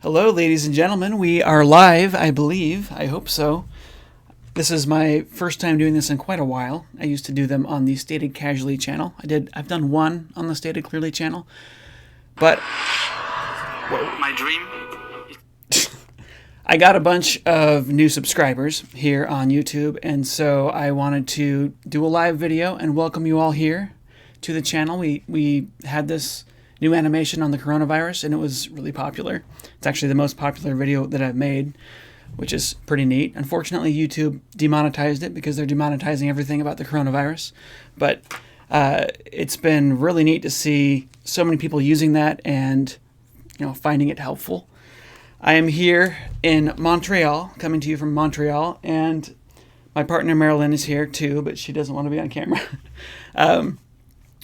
Hello, ladies and gentlemen. We are live, I believe. I hope so. This is my first time doing this in quite a while. I used to do them on the Stated Casually channel. I've done one on the Stated Clearly channel, but my dream. I got a bunch of new subscribers here on YouTube, and so I wanted to do a live video and welcome you all here to the channel. We had this new animation on the coronavirus, and it was really popular. It's actually the most popular video that I've made, which is pretty neat. Unfortunately, YouTube demonetized it because they're demonetizing everything about the coronavirus. But it's been really neat to see so many people using that and finding it helpful. I am here in Montreal, coming to you from Montreal, and my partner Marilyn is here too, but she doesn't want to be on camera.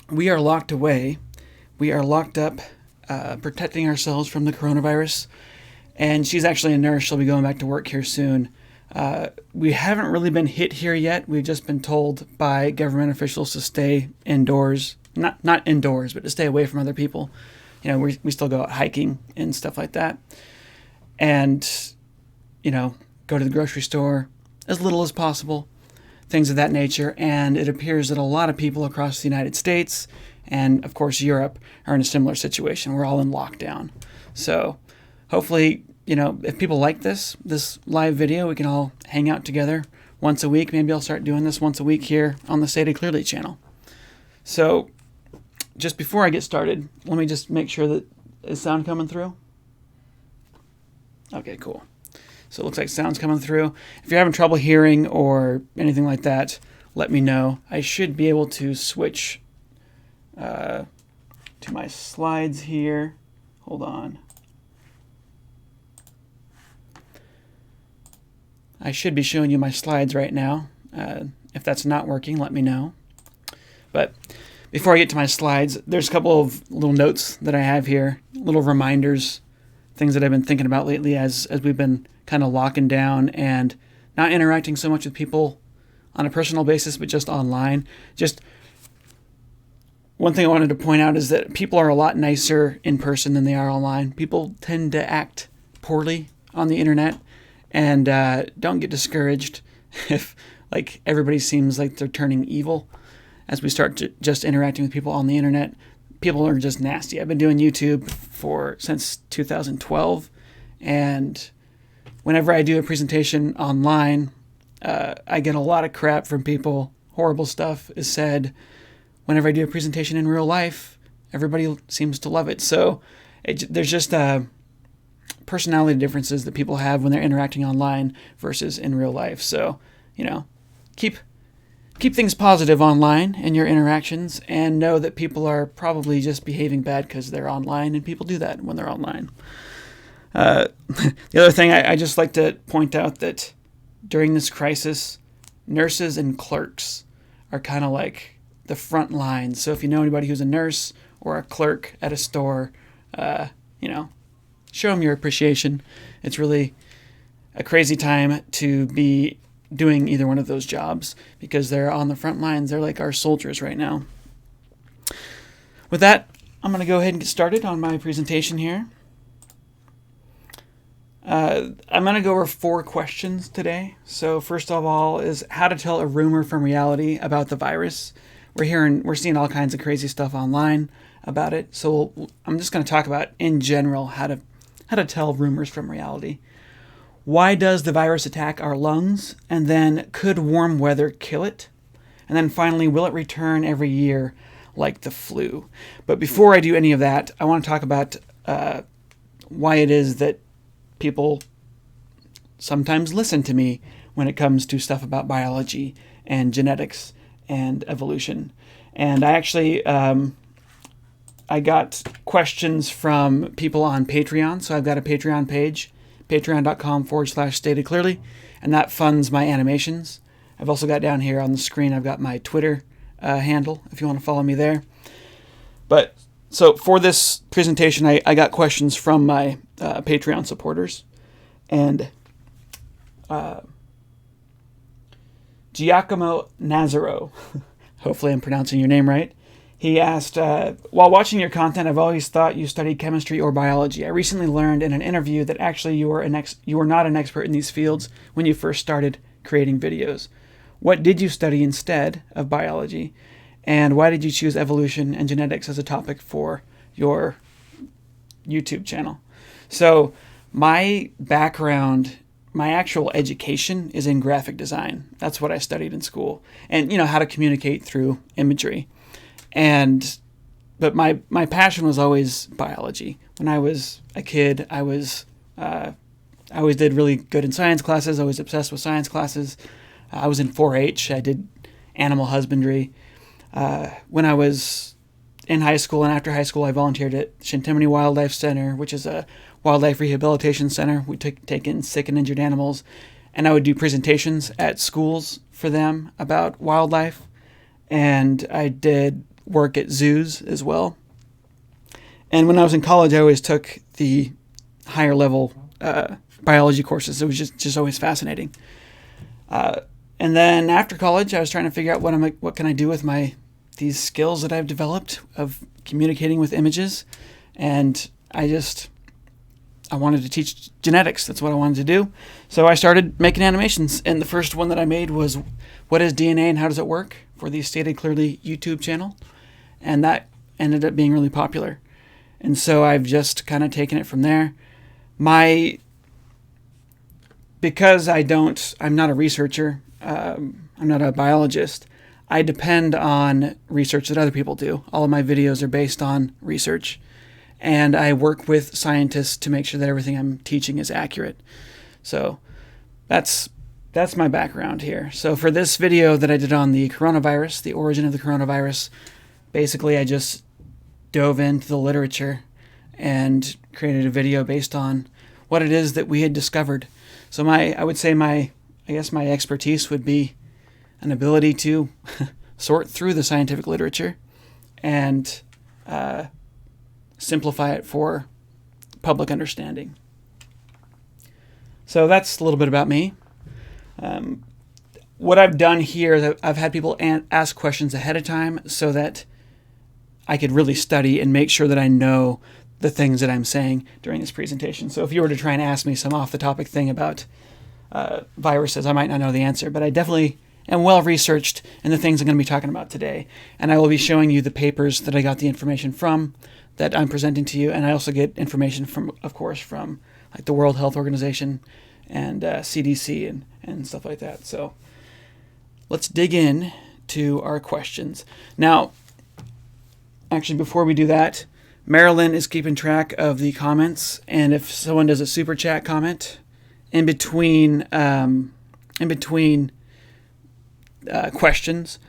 We are locked away. We are locked up, protecting ourselves from the coronavirus. And she's actually a nurse. She'll be going back to work here soon. We haven't really been hit here yet. We've just been told by government officials to stay indoors. Not indoors, but to stay away from other people. We still go out hiking and stuff like that. And, go to the grocery store as little as possible. Things of that nature. And it appears that a lot of people across the United States and, of course, Europe are in a similar situation. We're all in lockdown. So hopefully, if people like this live video, we can all hang out together once a week. Maybe I'll start doing this once a week here on the Stated Clearly channel. So just before I get started, let me just make sure that is sound coming through? Okay, cool. So it looks like sound's coming through. If you're having trouble hearing or anything like that, let me know. I should be able to switch to my slides here. Hold on. I should be showing you my slides right now. If that's not working, let me know. But before I get to my slides, there's a couple of little notes that I have here, little reminders, things that I've been thinking about lately as we've been kind of locking down and not interacting so much with people on a personal basis, but just online. Just one thing I wanted to point out is that people are a lot nicer in person than they are online. People tend to act poorly on the internet, and don't get discouraged if everybody seems like they're turning evil as we start just interacting with people on the internet. People are just nasty. I've been doing YouTube since 2012, and whenever I do a presentation online, I get a lot of crap from people. Horrible stuff is said. Whenever I do a presentation in real life, everybody seems to love it. So there's just personality differences that people have when they're interacting online versus in real life. So, keep things positive online in your interactions and know that people are probably just behaving bad because they're online, and people do that when they're online. The other thing, I just like to point out that during this crisis, nurses and clerks are kind of like the front lines. So if you know anybody who's a nurse or a clerk at a store, show them your appreciation. It's really a crazy time to be doing either one of those jobs because they're on the front lines. They're like our soldiers right now. With that, I'm going to go ahead and get started on my presentation here. I'm going to go over 4 questions today. So first of all is how to tell a rumor from reality about the virus. We're seeing all kinds of crazy stuff online about it. So I'm just going to talk about in general how to tell rumors from reality. Why does the virus attack our lungs? And then could warm weather kill it? And then finally, will it return every year like the flu? But before I do any of that, I want to talk about why it is that people sometimes listen to me when it comes to stuff about biology and genetics and evolution. And I actually, I got questions from people on Patreon. So I've got a Patreon page, patreon.com/statedclearly, and that funds my animations. I've also got down here on the screen, I've got my Twitter handle, if you want to follow me there. But so for this presentation, I got questions from my Patreon supporters. And Giacomo Nazaro, hopefully I'm pronouncing your name right. He asked, while watching your content, I've always thought you studied chemistry or biology. I recently learned in an interview that actually you were not an expert in these fields when you first started creating videos. What did you study instead of biology? And why did you choose evolution and genetics as a topic for your YouTube channel? So my background, my actual education is in graphic design. That's what I studied in school. And, how to communicate through imagery. But my passion was always biology. When I was a kid, I always did really good in science classes. I was obsessed with science classes. I was in 4-H. I did animal husbandry. When I was in high school and after high school, I volunteered at Shintemini Wildlife Center, which is a wildlife rehabilitation center. We take in sick and injured animals, and I would do presentations at schools for them about wildlife. And I did work at zoos as well. And when I was in college, I always took the higher level biology courses. It was just always fascinating. And then after college, I was trying to figure out what can I do with these skills that I've developed of communicating with images. And I wanted to teach genetics. That's what I wanted to do. So I started making animations. And the first one that I made was What is DNA and How Does It Work? For the Stated Clearly YouTube channel. And that ended up being really popular. And so I've just kind of taken it from there. Because I'm not a researcher, I'm not a biologist, I depend on research that other people do. All of my videos are based on research. And I work with scientists to make sure that everything I'm teaching is accurate. So that's my background here. So for this video that I did on the coronavirus, the origin of the coronavirus, basically I just dove into the literature and created a video based on what it is that we had discovered. So I would say my expertise would be an ability to sort through the scientific literature and simplify it for public understanding. So that's a little bit about me. What I've done here is I've had people ask questions ahead of time so that I could really study and make sure that I know the things that I'm saying during this presentation. So if you were to try and ask me some off-the-topic thing about viruses, I might not know the answer, but I definitely am well-researched in the things I'm going to be talking about today. And I will be showing you the papers that I got the information from that I'm presenting to you. And I also get information from, of course, from like the World Health Organization and CDC and stuff like that. So let's dig in to our questions. Now, actually, before we do that, Marilyn is keeping track of the comments, and if someone does a super chat comment in between questions,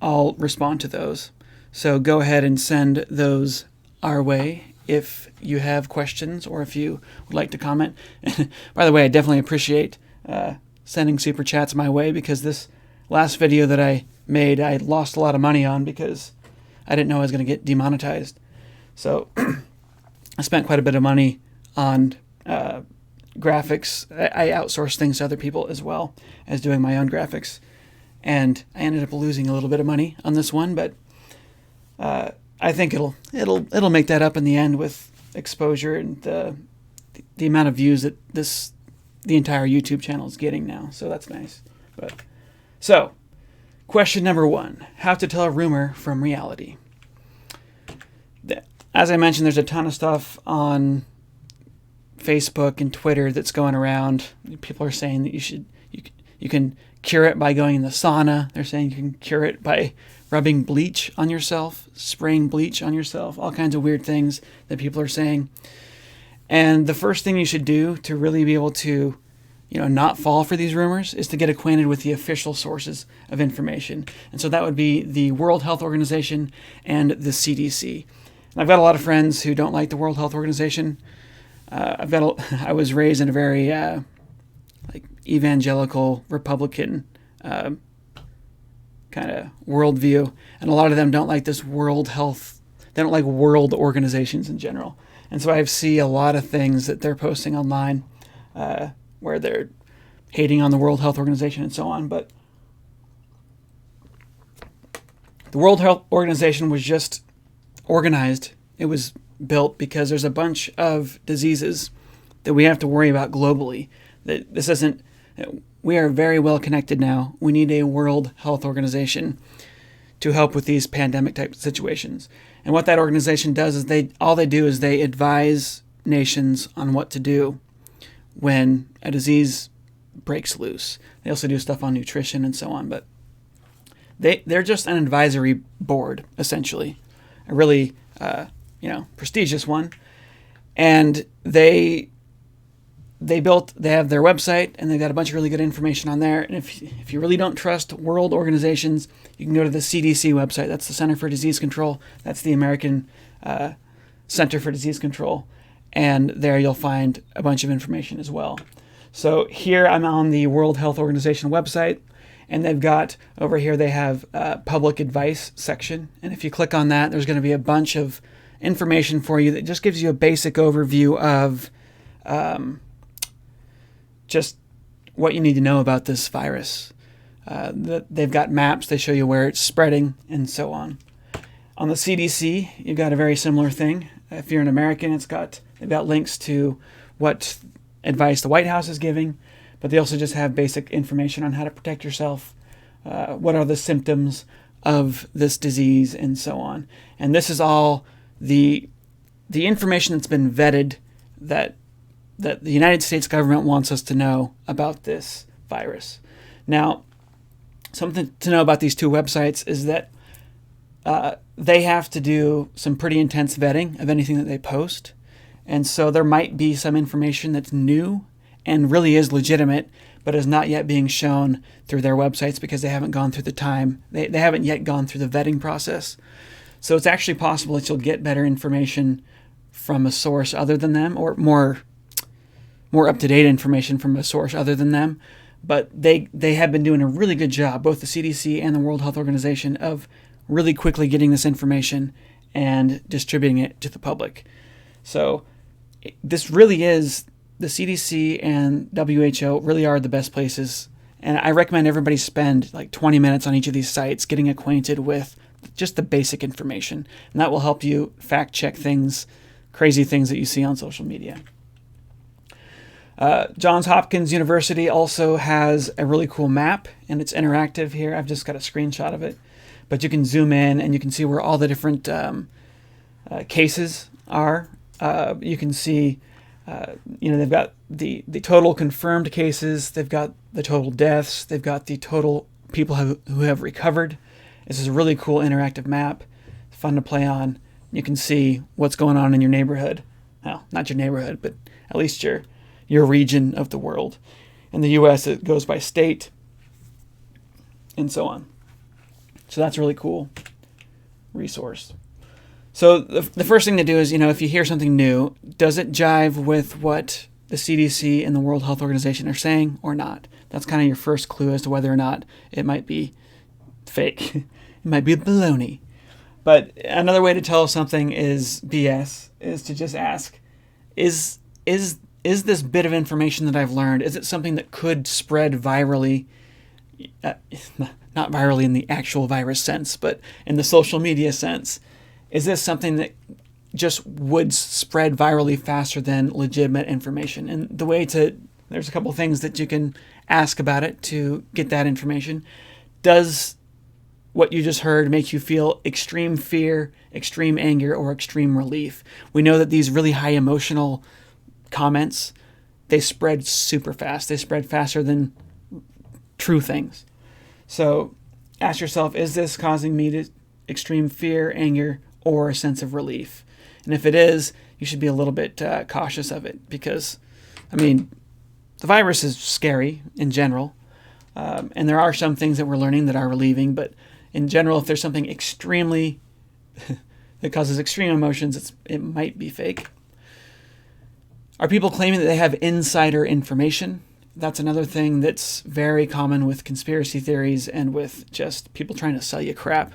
I'll respond to those. So go ahead and send those our way if you have questions or if you would like to comment. By the way, I definitely appreciate sending super chats my way, because this last video that I made, I lost a lot of money on because I didn't know I was going to get demonetized. So I spent quite a bit of money on graphics. I outsourced things to other people as well as doing my own graphics. And I ended up losing a little bit of money on this one, but I think it'll make that up in the end with exposure and the amount of views that the entire YouTube channel is getting now. So that's nice. So question number 1, how to tell a rumor from reality. As I mentioned, there's a ton of stuff on Facebook and Twitter that's going around. People are saying that you can cure it by going in the sauna. They're saying you can cure it by rubbing bleach on yourself, spraying bleach on yourself, all kinds of weird things that people are saying. And the first thing you should do to really be able to, not fall for these rumors is to get acquainted with the official sources of information. And so that would be the World Health Organization and the CDC. And I've got a lot of friends who don't like the World Health Organization. I was raised in a very evangelical Republican kind of worldview, and a lot of them don't like this World Health. They don't like world organizations in general, and so I see a lot of things that they're posting online where they're hating on the World Health Organization and so on. But The World Health Organization was just organized. It was built because there's a bunch of diseases that we have to worry about globally. That this isn't. We are very well connected now. We need a World Health Organization to help with these pandemic type situations. And what that organization does is they advise nations on what to do when a disease breaks loose. They also do stuff on nutrition and so on, but they're just an advisory board, essentially, a really prestigious one. And they have their website, and they've got a bunch of really good information on there. And if you really don't trust world organizations, you can go to the CDC website. That's the Center for Disease Control. That's the American Center for Disease Control. And there you'll find a bunch of information as well. So here I'm on the World Health Organization website, and they've got over here, they have a public advice section. And if you click on that, there's going to be a bunch of information for you that just gives you a basic overview of just what you need to know about this virus. They've got maps, they show you where it's spreading, and so on. On the CDC, you've got a very similar thing. If you're an American, they've got links to what advice the White House is giving, but they also just have basic information on how to protect yourself, what are the symptoms of this disease, and so on. And this is all the information that's been vetted that the United States government wants us to know about this virus. Now, something to know about these two websites is that they have to do some pretty intense vetting of anything that they post. And so there might be some information that's new and really is legitimate, but is not yet being shown through their websites because they haven't gone through the time. They haven't yet gone through the vetting process. So it's actually possible that you'll get better information from a source other than them, or more up-to-date information from a source other than them. But they have been doing a really good job, both the CDC and the World Health Organization, of really quickly getting this information and distributing it to the public. So this really is, the CDC and WHO really are the best places. And I recommend everybody spend like 20 minutes on each of these sites getting acquainted with just the basic information. And that will help you fact check things, crazy things that you see on social media. Johns Hopkins University also has a really cool map, and it's interactive here. I've just got a screenshot of it. But you can zoom in and you can see where all the different cases are. You can see, they've got the total confirmed cases. They've got the total deaths. They've got the total people who have recovered. This is a really cool interactive map. It's fun to play on. You can see what's going on in your neighborhood. Well, not your neighborhood, but at least your region of the world. In the U.S., it goes by state and so on. So that's a really cool resource. So the first thing to do is, if you hear something new, does it jive with what the CDC and the World Health Organization are saying or not? That's kind of your first clue as to whether or not it might be fake. It might be baloney. But another way to tell if something is BS is to just ask, is this bit of information that I've learned, is it something that could spread virally? Not virally in the actual virus sense, but in the social media sense. Is this something that just would spread virally faster than legitimate information? And there's a couple things that you can ask about it to get that information. Does what you just heard make you feel extreme fear, extreme anger, or extreme relief? We know that these really high emotional comments, they spread super fast. They spread faster than true things. So ask yourself, is this causing me to extreme fear, anger, or a sense of relief? And if it is, you should be a little bit cautious of it because, the virus is scary in general. And there are some things that we're learning that are relieving, but in general, if there's something extremely that causes extreme emotions, it might be fake. Are people claiming that they have insider information? That's another thing that's very common with conspiracy theories and with just people trying to sell you crap.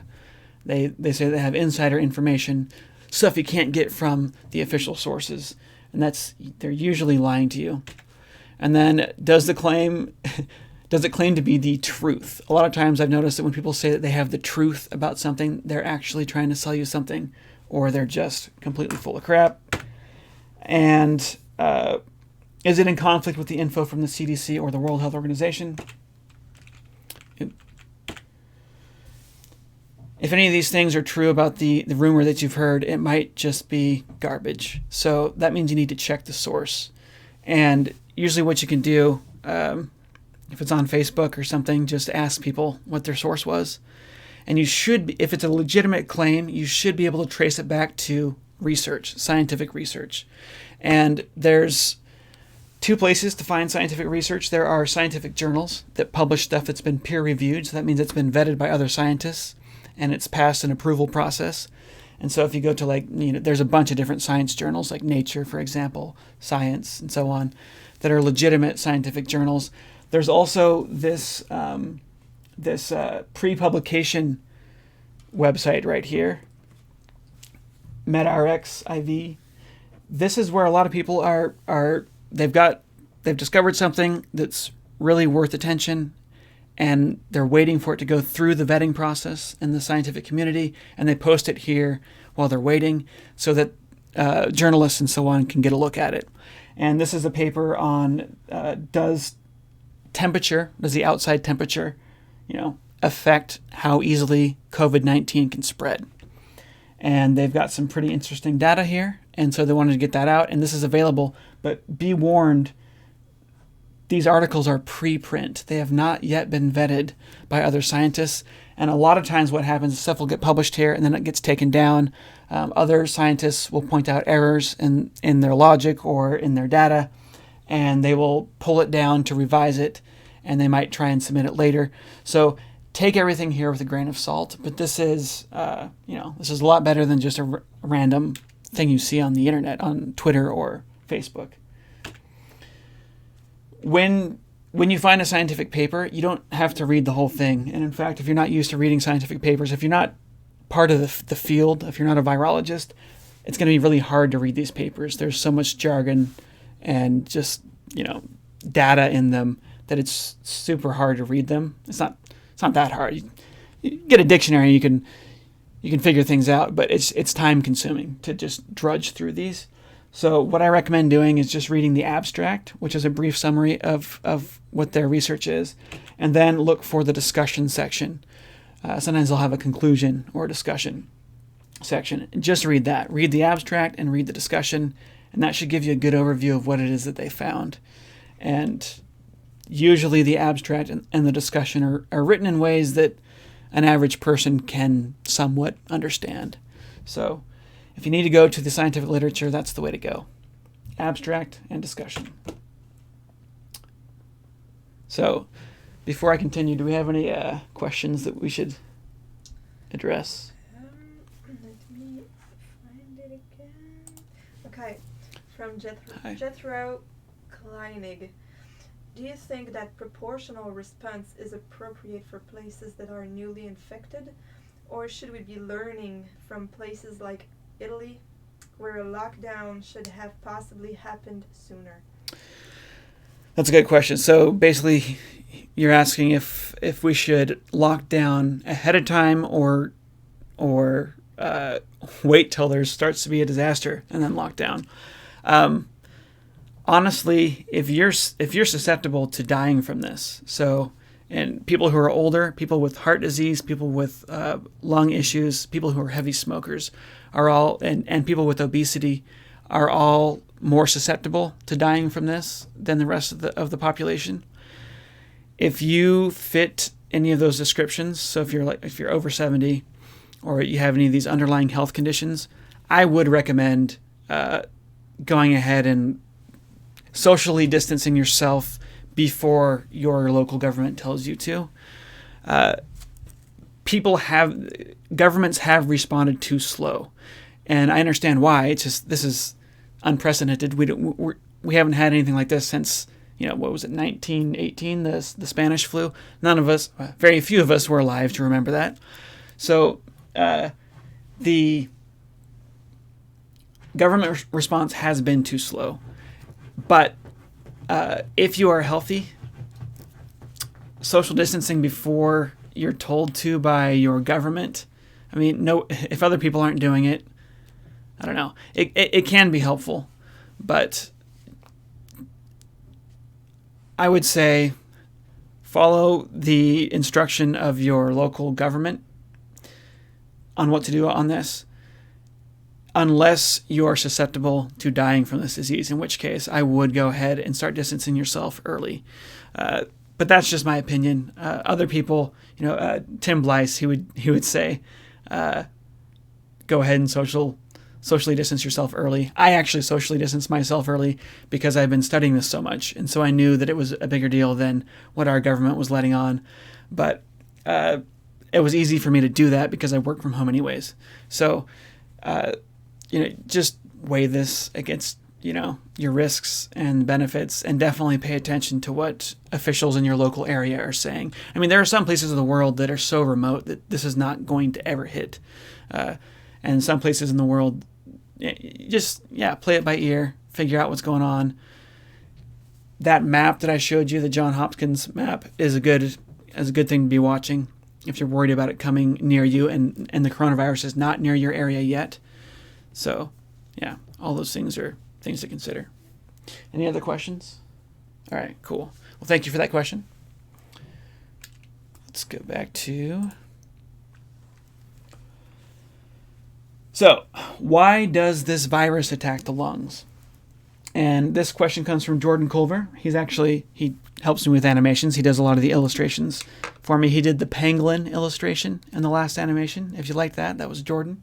They say they have insider information, stuff you can't get from the official sources, and they're usually lying to you. And then does the claim Does it claim to be the truth? A lot of times I've noticed that when people say that they have the truth about something, they're actually trying to sell you something, or they're just completely full of crap. And is it in conflict with the info from the CDC or the World Health Organization? If any of these things are true about the rumor that you've heard, it might just be garbage. So that means you need to check the source. And usually what you can do, if it's on Facebook or something, just ask people what their source was. And you should, if it's a legitimate claim, you should be able to trace it back to research, scientific research. And there's two places to find scientific research. There are scientific journals that publish stuff that's been peer-reviewed. So that means it's been vetted by other scientists and it's passed an approval process. And so if you go to there's a bunch of different science journals like Nature, for example, Science, and so on, that are legitimate scientific journals. There's also this pre-publication website right here, MedRxiv. This is where a lot of people they've discovered something that's really worth attention, and they're waiting for it to go through the vetting process in the scientific community, and they post it here while they're waiting so that journalists and so on can get a look at it. And this is a paper on does the outside temperature, affect how easily COVID-19 can spread. And they've got some pretty interesting data here, and so they wanted to get that out, and this is available. But be warned, these articles are preprint. They have not yet been vetted by other scientists. And a lot of times what happens is stuff will get published here and then it gets taken down. Other scientists will point out errors in their logic or in their data, and they will pull it down to revise it, and they might try and submit it later. So take everything here with a grain of salt. But this is, this is a lot better than just a random thing you see on the internet, on Twitter or Facebook. When you find a scientific paper, you don't have to read the whole thing. And in fact, if you're not used to reading scientific papers, if you're not part of the field, if you're not a virologist, it's going to be really hard to read these papers. There's so much jargon and just, data in them that it's super hard to read them. It's not that hard. You get a dictionary, you can figure things out, but it's time consuming to just drudge through these. So what I recommend doing is just reading the abstract, which is a brief summary of what their research is, and then look for the discussion section. Sometimes they'll have a conclusion or a discussion section. Just read that. Read the abstract and read the discussion, and that should give you a good overview of what it is that they found. And usually the abstract and the discussion are written in ways that an average person can somewhat understand. So if you need to go to the scientific literature, that's the way to go. Abstract and discussion. So, before I continue, do we have any questions that we should address? Let me find it again. Okay, from Hi. Jethro Kleinig. Do you think that proportional response is appropriate for places that are newly infected? Or should we be learning from places like Italy, where a lockdown should have possibly happened sooner? That's a good question. So basically, you're asking if we should lock down ahead of time or wait till there starts to be a disaster and then lock down. Honestly, if you're susceptible to dying from this, and people who are older, people with heart disease, people with lung issues, people who are heavy smokers are all, and people with obesity are all more susceptible to dying from this than the rest of the population. If you fit any of those descriptions, so if you're over 70 or you have any of these underlying health conditions, I would recommend going ahead and socially distancing yourself before your local government tells you to. Governments have responded too slow, and I understand why. It's just, this is unprecedented. We haven't had anything like this since, what was it, 1918, the Spanish flu. Very few of us were alive to remember that. So the government response has been too slow. But if you are healthy, social distancing before you're told to by your government. I mean, no, if other people aren't doing it, I don't know. It can be helpful, but I would say follow the instruction of your local government on what to do on this, unless you are susceptible to dying from this disease, in which case I would go ahead and start distancing yourself early. But that's just my opinion. Other people, Tim Blyce, he would say, go ahead and socially distance yourself early. I actually socially distanced myself early because I've been studying this so much, and so I knew that it was a bigger deal than what our government was letting on. But it was easy for me to do that because I work from home anyways. So, just weigh this against, your risks and benefits, and definitely pay attention to what officials in your local area are saying. I mean, there are some places of the world that are so remote that this is not going to ever hit. And some places in the world, just play it by ear, figure out what's going on. That map that I showed you, the Johns Hopkins map, is a good thing to be watching if you're worried about it coming near you and the coronavirus is not near your area yet. So, all those things are things to consider. Any other questions? All right, cool. Well, thank you for that question. Let's go back to... So, why does this virus attack the lungs? And this question comes from Jordan Culver. He helps me with animations. He does a lot of the illustrations for me. He did the pangolin illustration in the last animation. If you like that was Jordan.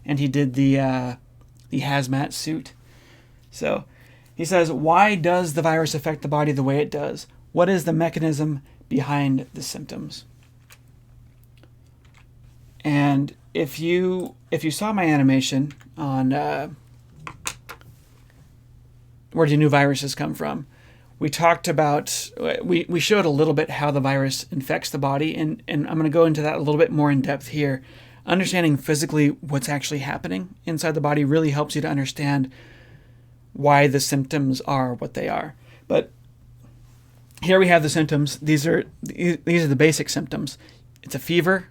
And he did the hazmat suit. So, he says, why does the virus affect the body the way it does? What is the mechanism behind the symptoms? And if you saw my animation on where do new viruses come from, we talked about, we showed a little bit how the virus infects the body, and I'm going to go into that a little bit more in depth here. Understanding physically what's actually happening inside the body really helps you to understand why the symptoms are what they are. But here we have the symptoms. These are the basic symptoms. It's a fever.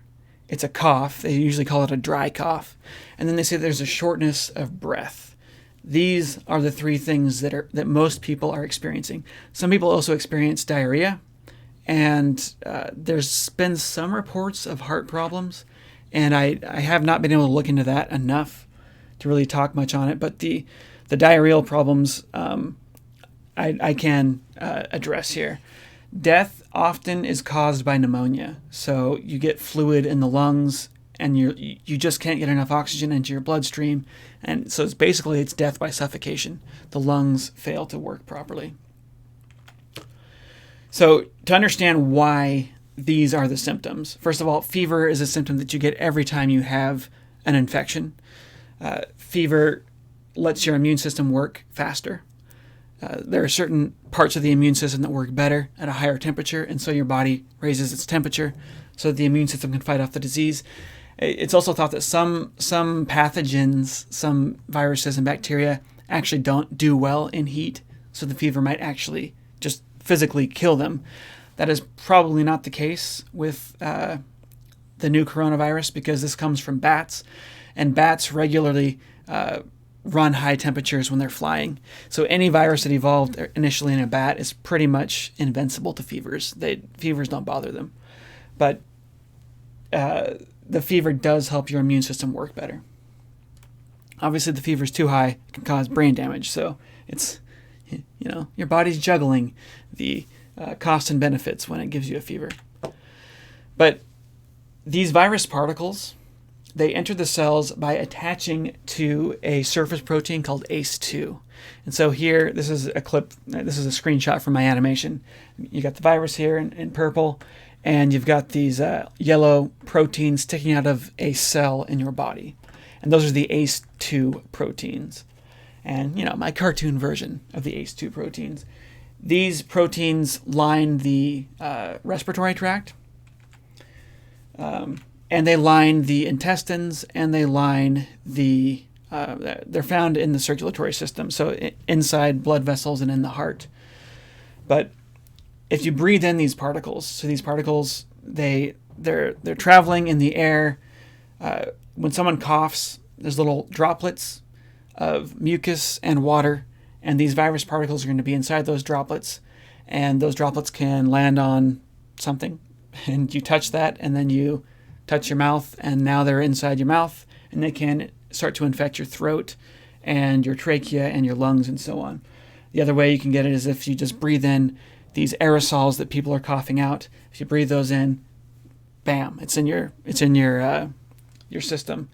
It's a cough. They usually call it a dry cough. And then they say there's a shortness of breath. These are the three things that most people are experiencing. Some people also experience diarrhea. And there's been some reports of heart problems. And I have not been able to look into that enough to really talk much on it. But the diarrheal problems I can address here. Death often is caused by pneumonia. So you get fluid in the lungs and you just can't get enough oxygen into your bloodstream. And so it's death by suffocation. The lungs fail to work properly. So to understand why these are the symptoms, first of all, fever is a symptom that you get every time you have an infection. Fever lets your immune system work faster. There are certain parts of the immune system that work better at a higher temperature, and so your body raises its temperature so that the immune system can fight off the disease. It's also thought that some pathogens, some viruses and bacteria actually don't do well in heat, so the fever might actually just physically kill them. That is probably not the case with the new coronavirus because this comes from bats, and bats regularly run high temperatures when they're flying. So any virus that evolved initially in a bat is pretty much invincible to fevers. Fevers don't bother them. But the fever does help your immune system work better. Obviously, the fever's too high, it can cause brain damage. So it's, your body's juggling the costs and benefits when it gives you a fever. But these virus particles, they enter the cells by attaching to a surface protein called ACE2. And so here, this is a screenshot from my animation. You got the virus here in purple, and you've got these yellow proteins sticking out of a cell in your body. And those are the ACE2 proteins. And, my cartoon version of the ACE2 proteins. These proteins line the respiratory tract. And they line the intestines, and they line they're found in the circulatory system, so inside blood vessels and in the heart. But if you breathe in these particles, so these particles, they're traveling in the air. When someone coughs, there's little droplets of mucus and water, and these virus particles are going to be inside those droplets, and those droplets can land on something, and you touch that, and then you touch your mouth, and now they're inside your mouth, and they can start to infect your throat and your trachea and your lungs and so on. The other way you can get it is if you just breathe in these aerosols that people are coughing out. If you breathe those in, bam, it's in your system.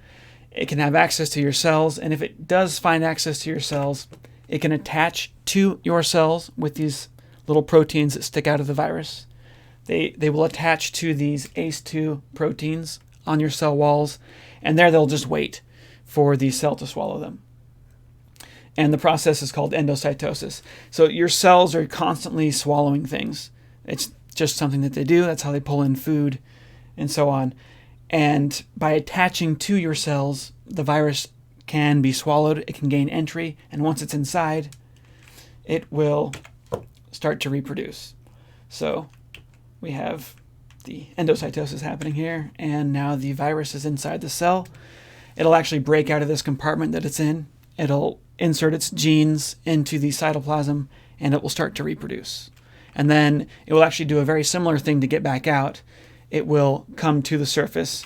It can have access to your cells, and if it does find access to your cells, it can attach to your cells with these little proteins that stick out of the virus. They will attach to these ACE2 proteins on your cell walls, and there they'll just wait for the cell to swallow them. And the process is called endocytosis. So your cells are constantly swallowing things. It's just something that they do. That's how they pull in food and so on. And by attaching to your cells, the virus can be swallowed. It can gain entry. And once it's inside, it will start to reproduce. So we have the endocytosis happening here. And now the virus is inside the cell. It'll actually break out of this compartment that it's in. It'll insert its genes into the cytoplasm, and it will start to reproduce. And then it will actually do a very similar thing to get back out. It will come to the surface.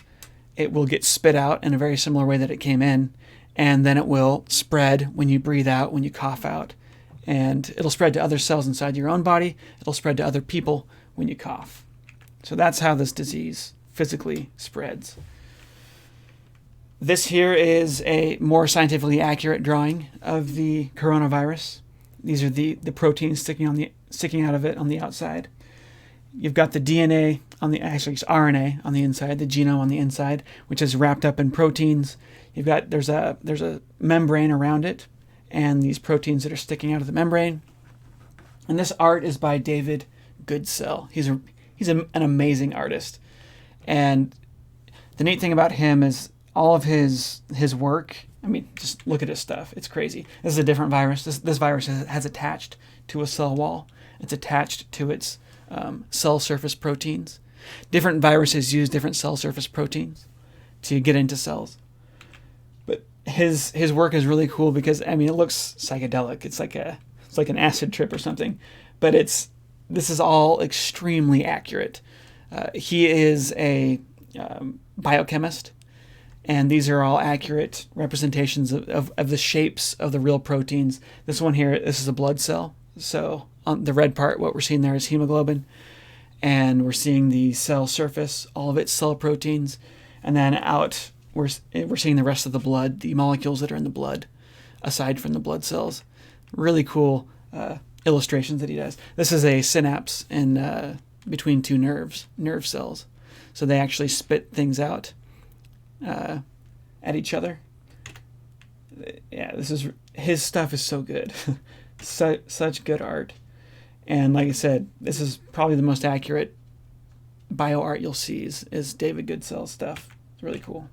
It will get spit out in a very similar way that it came in, and then it will spread when you breathe out, when you cough out. And it'll spread to other cells inside your own body. It'll spread to other people when you cough. So that's how this disease physically spreads. This here is a more scientifically accurate drawing of the coronavirus. These are the proteins sticking out of it on the outside. You've got the DNA on the, actually it's RNA on the inside, the genome on the inside, which is wrapped up in proteins. There's a membrane around it, and these proteins that are sticking out of the membrane. And this art is by David Goodsell. He's an amazing artist, and the neat thing about him is all of his work. I mean, just look at his stuff. It's crazy. This is a different virus. This virus has attached to a cell wall. It's attached to its cell surface proteins. Different viruses use different cell surface proteins to get into cells. But his work is really cool because, I mean, it looks psychedelic. It's like an acid trip or something. But this is all extremely accurate. He is a biochemist. And these are all accurate representations of the shapes of the real proteins. This one here, this is a blood cell. So on the red part, what we're seeing there is hemoglobin. And we're seeing the cell surface, all of its cell proteins. And then out, we're seeing the rest of the blood, the molecules that are in the blood, aside from the blood cells. Really cool illustrations that he does. This is a synapse in between two nerve cells. So they actually spit things out at each other. Yeah, his stuff is so good. Such good art. And like I said, this is probably the most accurate bio art you'll see is David Goodsell's stuff. It's really cool.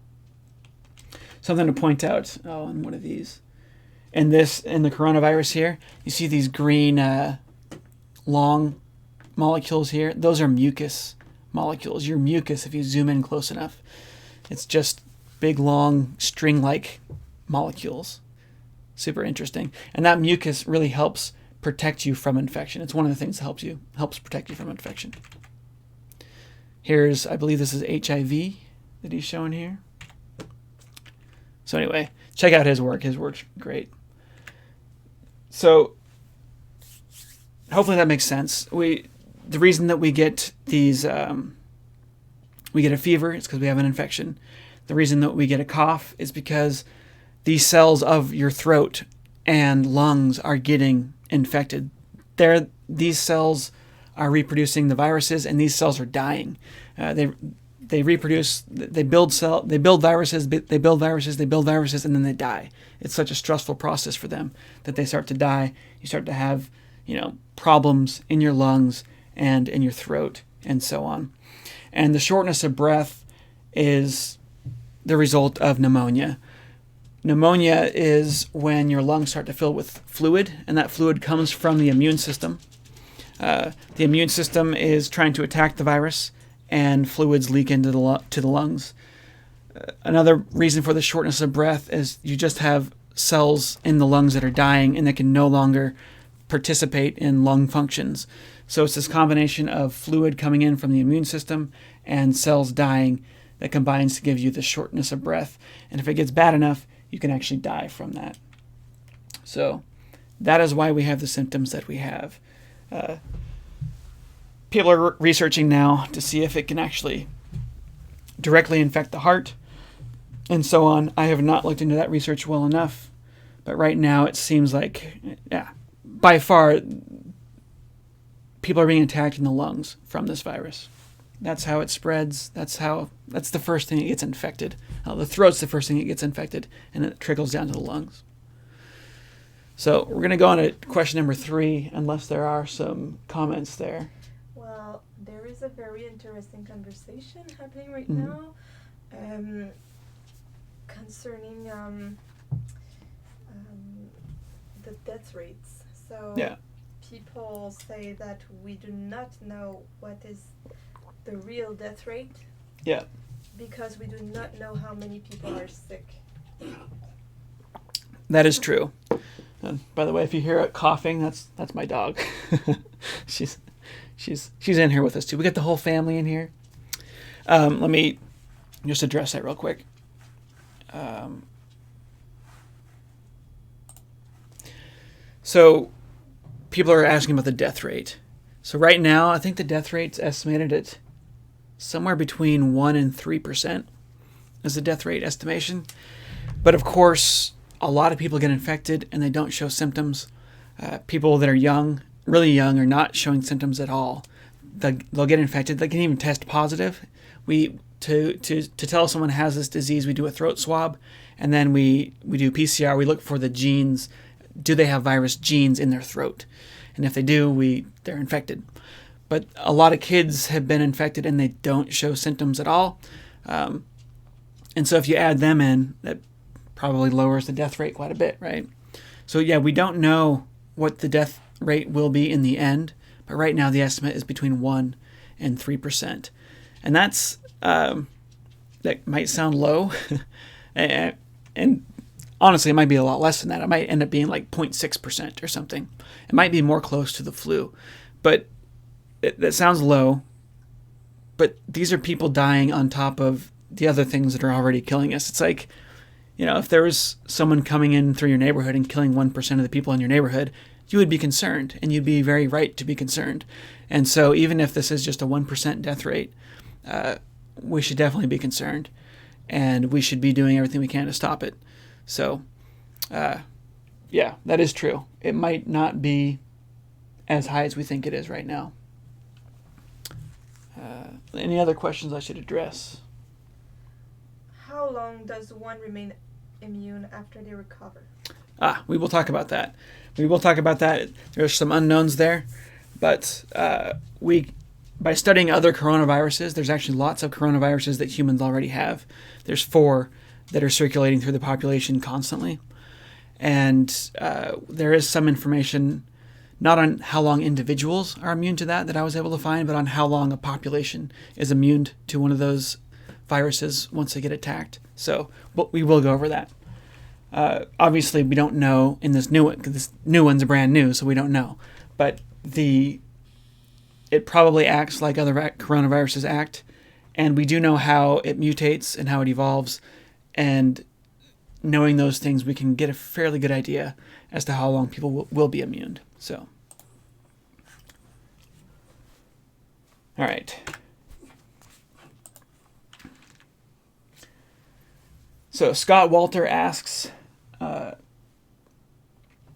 Something to point out, in one of these. In the coronavirus here, you see these green long molecules here. Those are mucus molecules. Your mucus, if you zoom in close enough, it's just big, long, string-like molecules. Super interesting. And that mucus really helps protect you from infection. It's one of the things that helps protect you from infection. I believe this is HIV that he's showing here. So anyway, check out his work. His work's great. So hopefully that makes sense. The reason that we get these... we get a fever, it's because we have an infection. The reason that we get a cough is because these cells of your throat and lungs are getting infected. These cells are reproducing the viruses, and these cells are dying. They reproduce. They build viruses. They build viruses, and then they die. It's such a stressful process for them that they start to die. You start to have, problems in your lungs and in your throat, and so on. And the shortness of breath is the result of pneumonia. Pneumonia is when your lungs start to fill with fluid, and that fluid comes from the immune system. The immune system is trying to attack the virus, and fluids leak into the lungs. Another reason for the shortness of breath is you just have cells in the lungs that are dying and that can no longer participate in lung functions. So it's this combination of fluid coming in from the immune system and cells dying that combines to give you the shortness of breath. And if it gets bad enough, you can actually die from that. So that is why we have the symptoms that we have. People are researching now to see if it can actually directly infect the heart and so on. I have not looked into that research well enough, but right now it seems like, by far, people are being attacked in the lungs from this virus. That's how it spreads. That's the first thing that gets infected. The throat's the first thing that gets infected, and it trickles down to the lungs. So we're going to go on to question number 3, unless there are some comments there. Well, there is a very interesting conversation happening right now concerning the death rates. So people say that we do not know what is the real death rate. Yeah. Because we do not know how many people are sick. That is true. By the way, if you hear it coughing, that's my dog. she's in here with us too. We got the whole family in here. Let me just address that real quick. So people are asking about the death rate. So right now, I think the death rate's estimated at somewhere between 1% and 3% is the death rate estimation. But of course, a lot of people get infected and they don't show symptoms. People that are young, really young, are not showing symptoms at all. They'll get infected. They can even test positive. To tell someone has this disease, we do a throat swab, and then we do PCR. We look for the genes. Do they have virus genes in their throat? And if they do, they're infected. But a lot of kids have been infected and they don't show symptoms at all. And so if you add them in, that probably lowers the death rate quite a bit, right? So yeah, we don't know what the death rate will be in the end, but right now the estimate is between 1% and 3%. And that's, that might sound low, and honestly, it might be a lot less than that. It might end up being like 0.6% or something. It might be more close to the flu, but that sounds low. But these are people dying on top of the other things that are already killing us. It's like, if there was someone coming in through your neighborhood and killing 1% of the people in your neighborhood, you would be concerned, and you'd be very right to be concerned. And so even if this is just a 1% death rate, we should definitely be concerned, and we should be doing everything we can to stop it. So, yeah, that is true. It might not be as high as we think it is right now. Any other questions I should address? How long does one remain immune after they recover? We will talk about that. There's some unknowns there, but by studying other coronaviruses, there's actually lots of coronaviruses that humans already have. There's 4 that are circulating through the population constantly. And there is some information, not on how long individuals are immune to that I was able to find, but on how long a population is immune to one of those viruses once they get attacked. So we will go over that. Obviously, we don't know in this new one, because this new one's brand new, so we don't know. But it probably acts like other coronaviruses act, and we do know how it mutates and how it evolves, and knowing those things, we can get a fairly good idea as to how long people will be immune. So, all right. So Scott Walter asks,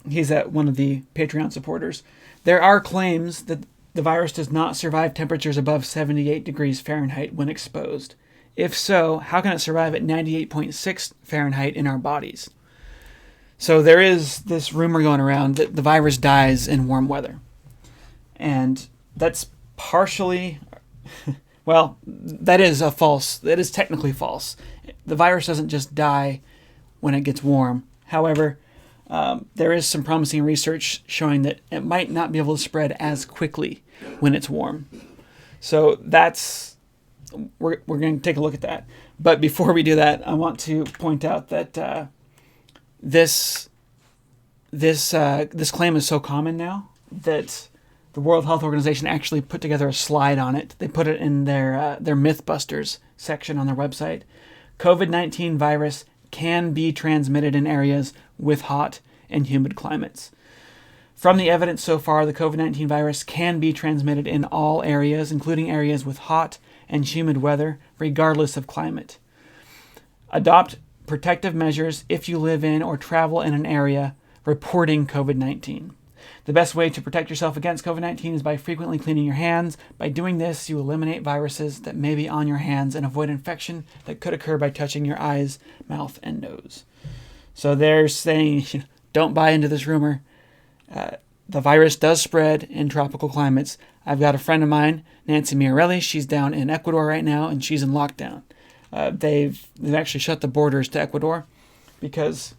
he's one of the Patreon supporters, there are claims that the virus does not survive temperatures above 78 degrees Fahrenheit when exposed. If so, how can it survive at 98.6 Fahrenheit in our bodies? So there is this rumor going around that the virus dies in warm weather. And that's partially, well, that is technically false. The virus doesn't just die when it gets warm. However, there is some promising research showing that it might not be able to spread as quickly when it's warm. So we're going to take a look at that. But before we do that, I want to point out that this claim is so common now that the World Health Organization actually put together a slide on it. They put it in their Mythbusters section on their website. COVID-19 virus can be transmitted in areas with hot and humid climates. From the evidence so far, the COVID-19 virus can be transmitted in all areas, including areas with hot and humid weather, regardless of climate. Adopt protective measures if you live in or travel in an area reporting COVID-19. The best way to protect yourself against COVID-19 is by frequently cleaning your hands. By doing this, you eliminate viruses that may be on your hands and avoid infection that could occur by touching your eyes, mouth, and nose. So they're saying, don't buy into this rumor. The virus does spread in tropical climates. I've got a friend of mine, Nancy Miarelli. She's down in Ecuador right now, and she's in lockdown. They've actually shut the borders to Ecuador because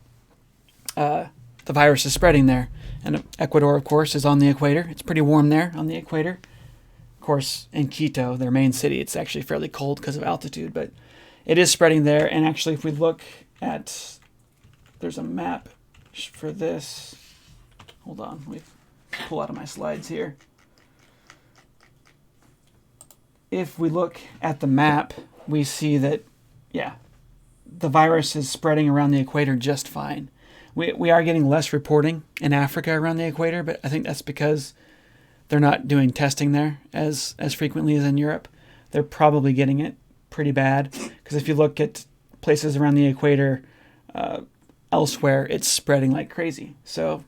the virus is spreading there. And Ecuador, of course, is on the equator. It's pretty warm there on the equator. Of course, in Quito, their main city, it's actually fairly cold because of altitude, but it is spreading there. And actually, if we look at, there's a map for this. Hold on, let me pull out of my slides here. If we look at the map, we see that, the virus is spreading around the equator just fine. We are getting less reporting in Africa around the equator, but I think that's because they're not doing testing there as frequently as in Europe. They're probably getting it pretty bad, because if you look at places around the equator elsewhere, it's spreading like crazy. So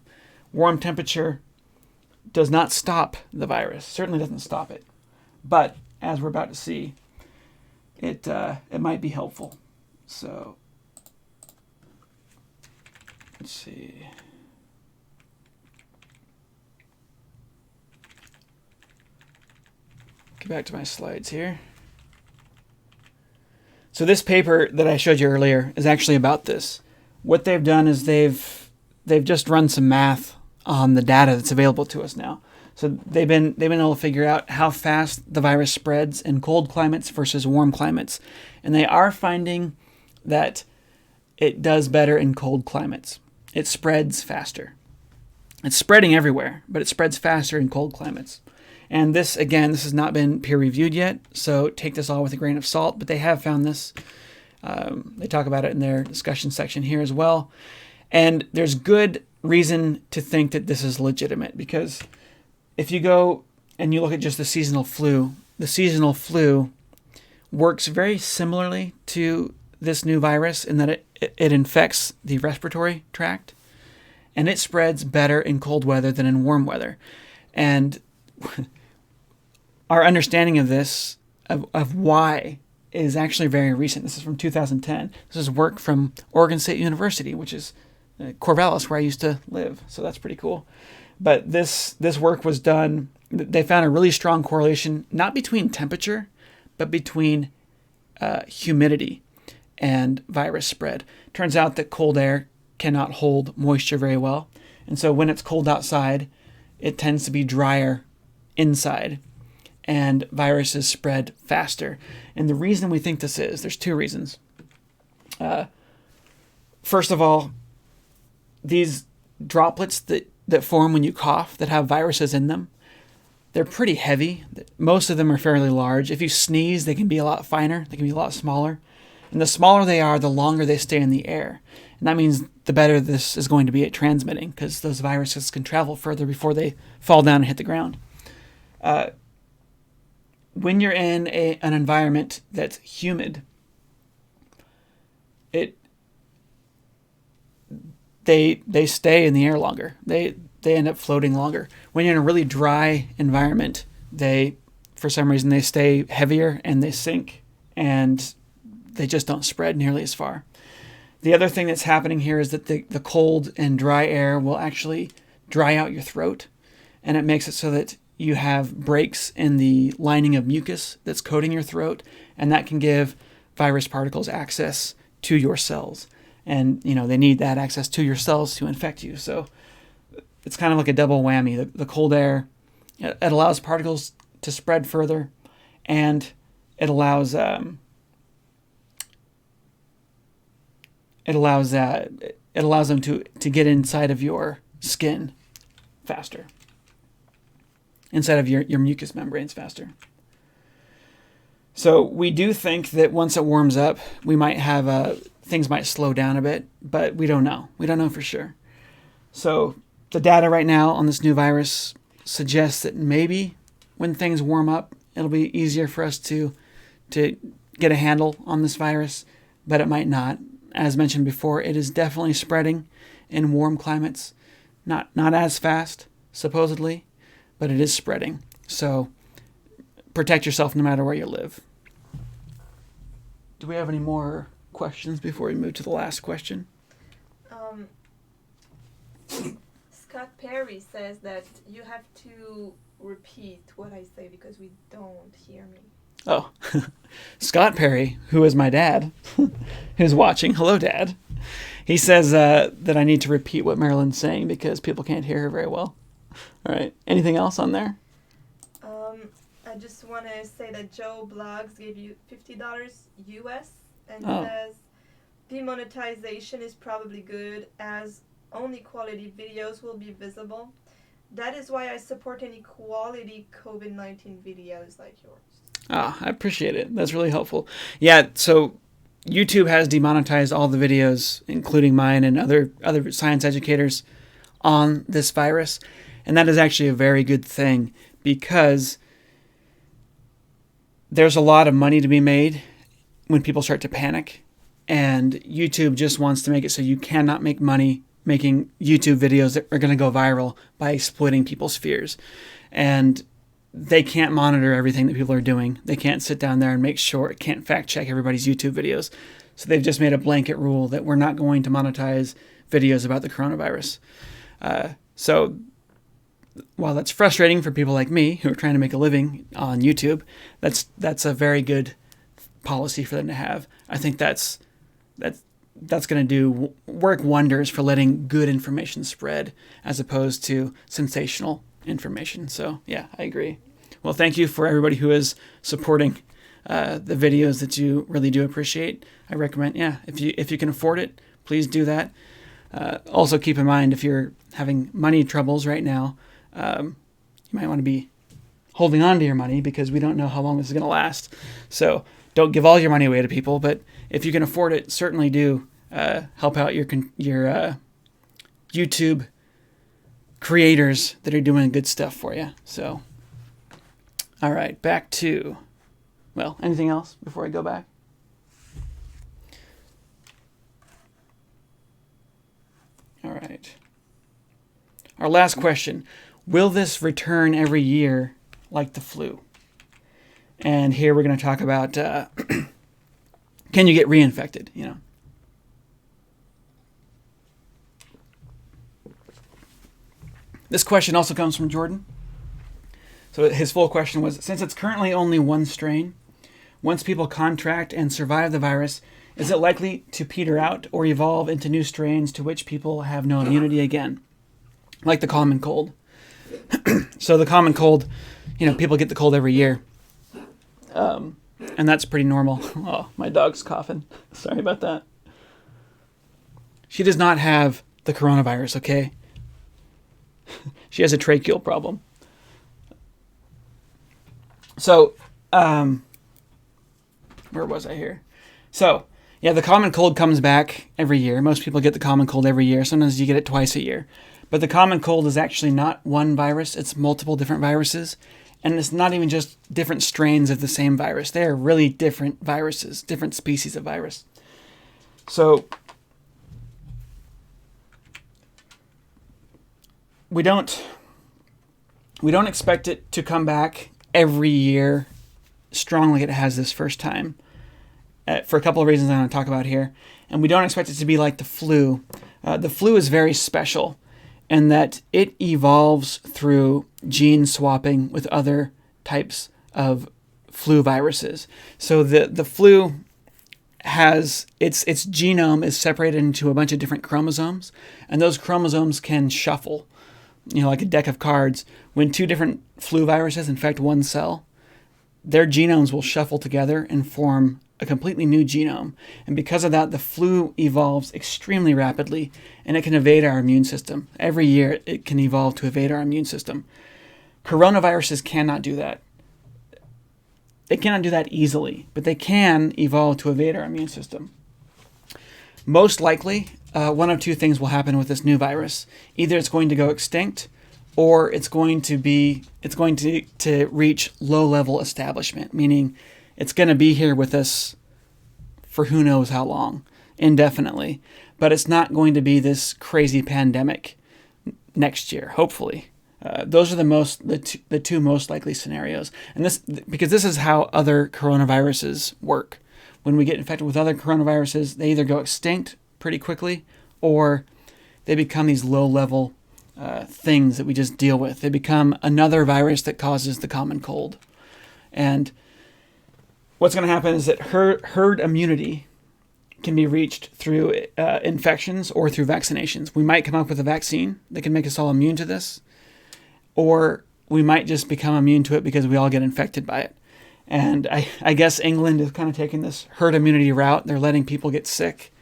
warm temperature does not stop the virus, certainly doesn't stop it. But as we're about to see, it might be helpful. So let's see. Get back to my slides here. So this paper that I showed you earlier is actually about this. What they've done is they've just run some math on the data that's available to us now. So they've been able to figure out how fast the virus spreads in cold climates versus warm climates. And they are finding that it does better in cold climates. It spreads faster. It's spreading everywhere, but it spreads faster in cold climates. And this has not been peer-reviewed yet, so take this all with a grain of salt, but they have found this. They talk about it in their discussion section here as well. And there's good reason to think that this is legitimate, because if you go and you look at just the seasonal flu works very similarly to this new virus in that it infects the respiratory tract, and it spreads better in cold weather than in warm weather. And our understanding of this, of why, is actually very recent. This is from 2010. This is work from Oregon State University, which is Corvallis, where I used to live. So that's pretty cool. But this work was done, they found a really strong correlation, not between temperature, but between humidity and virus spread. Turns out that cold air cannot hold moisture very well. And so when it's cold outside, it tends to be drier inside, and viruses spread faster. And the reason we think this is, there's two reasons. First of all, these droplets that form when you cough that have viruses in them, they're pretty heavy. Most of them are fairly large. If you sneeze, they can be a lot finer. They can be a lot smaller. And the smaller they are, the longer they stay in the air. And that means the better this is going to be at transmitting, because those viruses can travel further before they fall down and hit the ground. When you're in an environment that's humid, they stay in the air longer. They end up floating longer. When you're in a really dry environment, for some reason, they stay heavier and they sink, and they just don't spread nearly as far. The other thing that's happening here is that the cold and dry air will actually dry out your throat, and it makes it so that you have breaks in the lining of mucus that's coating your throat, and that can give virus particles access to your cells. and they need that access to your cells to infect you. So it's kind of like a double whammy. The cold air, it allows particles to spread further, and it allows them to get inside of your skin faster, inside of your mucous membranes faster. So we do think that once it warms up, we might have things might slow down a bit, but we don't know. We don't know for sure. So the data right now on this new virus suggests that maybe when things warm up, it'll be easier for us to get a handle on this virus, but it might not. As mentioned before, it is definitely spreading in warm climates. Not as fast, supposedly, but it is spreading. So protect yourself no matter where you live. Do we have any more questions before we move to the last question? Scott Perry says that you have to repeat what I say because we don't hear me. Oh, Scott Perry, who is my dad, who's watching. Hello, Dad. He says that I need to repeat what Marilyn's saying because people can't hear her very well. All right. Anything else on there? I just want to say that Joe Blogs gave you $50 US and says demonetization is probably good as only quality videos will be visible. That is why I support any quality COVID-19 videos like yours. I appreciate it. That's really helpful. Yeah, so YouTube has demonetized all the videos, including mine and other science educators, on this virus. And that is actually a very good thing because there's a lot of money to be made when people start to panic. And YouTube just wants to make it so you cannot make money making YouTube videos that are going to go viral by exploiting people's fears. And they can't monitor everything that people are doing. They can't sit down there and make sure, can't fact check everybody's YouTube videos. So they've just made a blanket rule that we're not going to monetize videos about the coronavirus. So while that's frustrating for people like me who are trying to make a living on YouTube, that's a very good policy for them to have. I think that's going to work wonders for letting good information spread as opposed to sensational information. So yeah, I agree. Well, thank you for everybody who is supporting the videos that you really do appreciate. I recommend, if you can afford it, please do that. Also keep in mind, if you're having money troubles right now, you might want to be holding on to your money because we don't know how long this is going to last. So don't give all your money away to people, but if you can afford it, certainly do help out your YouTube creators that are doing good stuff for you. So, all right, back to, anything else before I go back? All right. Our last question. Will this return every year like the flu? And here we're going to talk about, can you get reinfected, This question also comes from Jordan. So his full question was, since it's currently only one strain, once people contract and survive the virus, is it likely to peter out or evolve into new strains to which people have no immunity again? Like the common cold. So the common cold, people get the cold every year. And that's pretty normal. Oh, my dog's coughing. Sorry about that. She does not have the coronavirus, okay? She has a tracheal problem. So, where was I here? So, yeah, the common cold comes back every year. Most people get the common cold every year. Sometimes you get it twice a year. But the common cold is actually not one virus. It's multiple different viruses. And it's not even just different strains of the same virus. They are really different viruses, different species of virus. So, we don't expect it to come back every year strong like it has this first time, for a couple of reasons I'm going to talk about here. And we don't expect it to be like the flu. The flu is very special in that it evolves through gene swapping with other types of flu viruses. So the flu has its genome is separated into a bunch of different chromosomes, and those chromosomes can shuffle, like a deck of cards. When two different flu viruses infect one cell, their genomes will shuffle together and form a completely new genome. And because of that, the flu evolves extremely rapidly, and it can evade our immune system. Every year, it can evolve to evade our immune system. Coronaviruses cannot do that. They cannot do that easily, but they can evolve to evade our immune system. Most likely, one of two things will happen with this new virus. Either it's going to go extinct, or it's going to reach low-level establishment, meaning it's going to be here with us for who knows how long, indefinitely. But it's not going to be this crazy pandemic next year, hopefully. Those are the two most likely scenarios, and because this is how other coronaviruses work. When we get infected with other coronaviruses, they either go extinct pretty quickly, or they become these low-level things that we just deal with. They become another virus that causes the common cold. And what's going to happen is that herd immunity can be reached through infections or through vaccinations. We might come up with a vaccine that can make us all immune to this, or we might just become immune to it because we all get infected by it. And I guess England is kind of taking this herd immunity route. They're letting people get sick.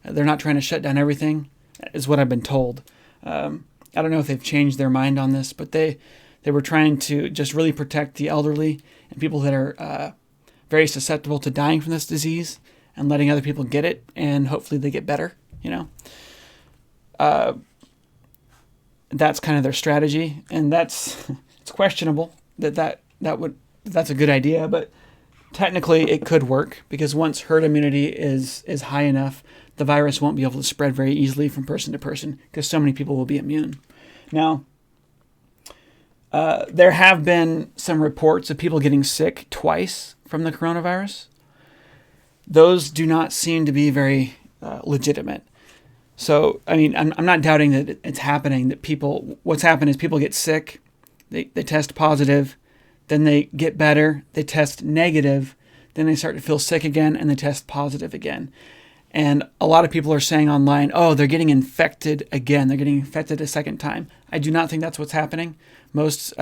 They're not trying to shut down everything, is what I've been told. I don't know if they've changed their mind on this, but they were trying to just really protect the elderly and people that are very susceptible to dying from this disease, and letting other people get it, and hopefully they get better, That's kind of their strategy, and it's questionable that's a good idea, but technically it could work, because once herd immunity is high enough, the virus won't be able to spread very easily from person to person, because so many people will be immune. Now, there have been some reports of people getting sick twice from the coronavirus. Those do not seem to be very legitimate. So, I mean, I'm not doubting that it's happening, what's happened is people get sick, they test positive, then they get better, they test negative, then they start to feel sick again, and they test positive again. And a lot of people are saying online, oh, they're getting infected again, they're getting infected a second time. I do not think that's what's happening. Most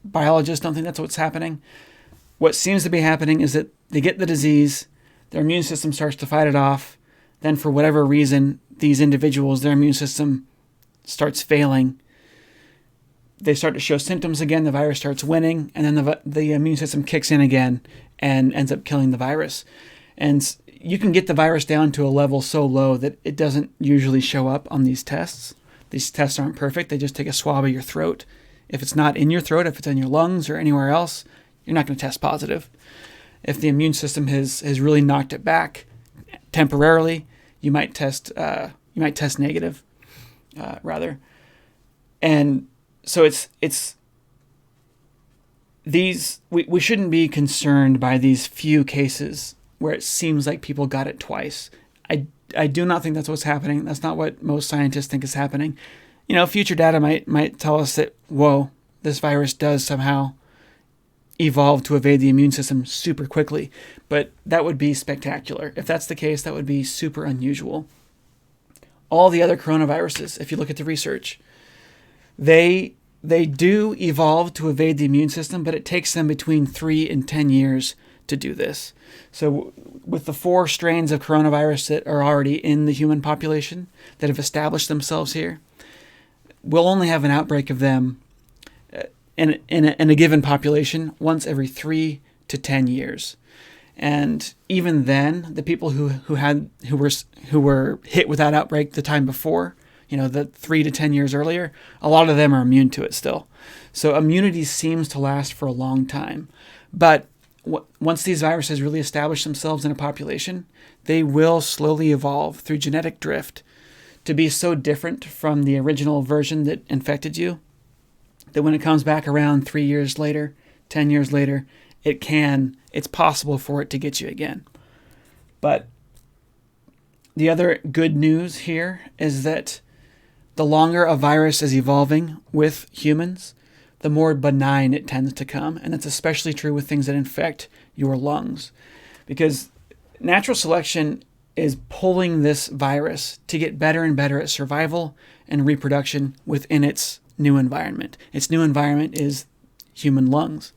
biologists don't think that's what's happening. What seems to be happening is that they get the disease, their immune system starts to fight it off, then for whatever reason, these individuals, their immune system starts failing. They start to show symptoms again, the virus starts winning, and then the immune system kicks in again and ends up killing the virus. And you can get the virus down to a level so low that it doesn't usually show up on these tests. These tests aren't perfect. They just take a swab of your throat. If it's not in your throat, if it's in your lungs or anywhere else, you're not going to test positive. If the immune system has really knocked it back temporarily, you might test negative, rather. And so we shouldn't be concerned by these few cases where it seems like people got it twice. I do not think that's what's happening. That's not what most scientists think is happening. Future data might tell us that, whoa, this virus does somehow evolve to evade the immune system super quickly. But that would be spectacular. If that's the case, that would be super unusual. All the other coronaviruses, if you look at the research, they do evolve to evade the immune system, but it takes them between 3 and 10 years to do this. So with the 4 strains of coronavirus that are already in the human population that have established themselves here, we'll only have an outbreak of them in a given population once every 3 to 10 years. And even then, the people who were hit with that outbreak the time before, the 3 to 10 years earlier, a lot of them are immune to it still. So immunity seems to last for a long time. But once these viruses really establish themselves in a population, they will slowly evolve through genetic drift to be so different from the original version that infected you that when it comes back around 3 years later, 10 years later, it's possible for it to get you again. But the other good news here is that the longer a virus is evolving with humans, the more benign it tends to come. And that's especially true with things that infect your lungs. Because Natural selection is pulling this virus to get better and better at survival and reproduction within its new environment. Its new environment is human lungs.